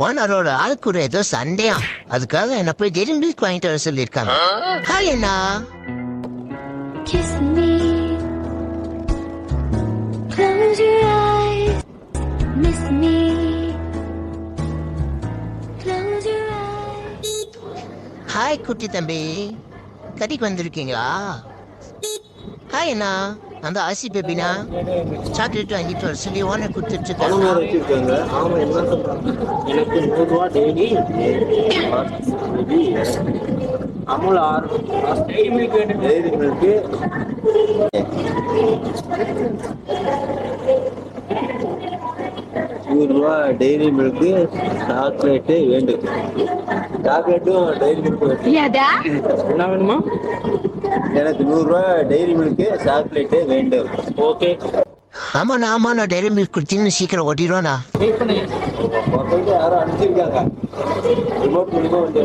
ஓனரோட ஆளுக்கூட ஏதோ சண்டையா, அதுக்காக என்ன போய் டெய்ரி மில்க் வாங்கிட்டு வர சொல்லியிருக்காங்க. Hi Anna. Kiss me. Close your eyes. Miss me. Close your eyes. Hi குட்டி தம்பி, கடைக்கு வந்திருக்கீங்களா? ஹாய் அண்ணா, அந்த ஆசி பேபினா சாக்லேட் வாங்கிட்டு வர சொல்லி ஓனர் கொடுத்துட்டு இருக்காங்க. எனக்கு 100 ரூபா டெய்லி அமுல் 6 டெய்லி மில்க் வேணும். டெய்லி மில்க்கு 100 ரூபா டெய்ரி மில்க்கு சாக்லேட்டு வேண்டும். சாக்லேட்டும் டெய்ரி மில்க்கு என்ன வேணுமா? எனக்கு 100 ரூபா டெய்ரி மில்க்கு சாக்லேட்டு வேண்டும். ஓகே. ஆமாண்ணா டெய்ரி மில்க் கொடுத்தீங்கன்னு சீக்கிரம் ஓட்டிடுவாண்ணா. யாரும் அனுப்பிச்சிருக்காங்க. ரிமோட் மூலியமா வந்து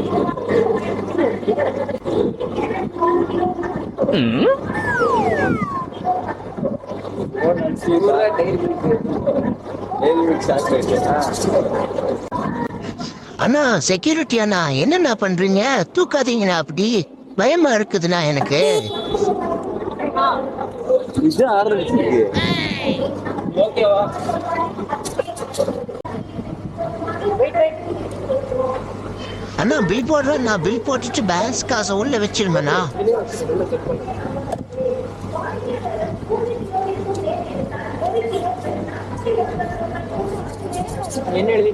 அண்ணா செக்யூரிட்டி அண்ணா, என்னண்ணா பண்றீங்க? தூக்காதீங்கண்ணா, அப்படி பயமா இருக்குதுண்ணா எனக்கு. இது ஆரம்பிச்சிருக்கு. ஓகேவா? அண்ணா பில் போடுறேன், நான் பில் போட்டுட்டு பேலன்ஸ் காசை உள்ள வச்சிருமேண்ணா. என்ன எழுதி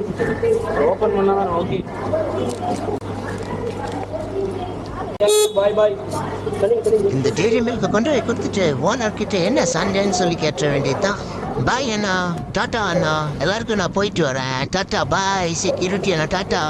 ஓபன் பண்ணாதான் ஓகே. பாய் பாய். இந்த டெய்ரி மில்க் கொண்டு போய் கொடுத்துட்டு ஓனர் கிட்ட என்ன சண்டைன்னு சொல்லி கேட்ட வேண்டியதுதான். பாய் அண்ணா, டாட்டா அண்ணா, எல்லாருக்கும் நான் போயிட்டு வரேன். டாட்டா பாய் செக்யூரிட்டி அண்ணா, டாட்டா.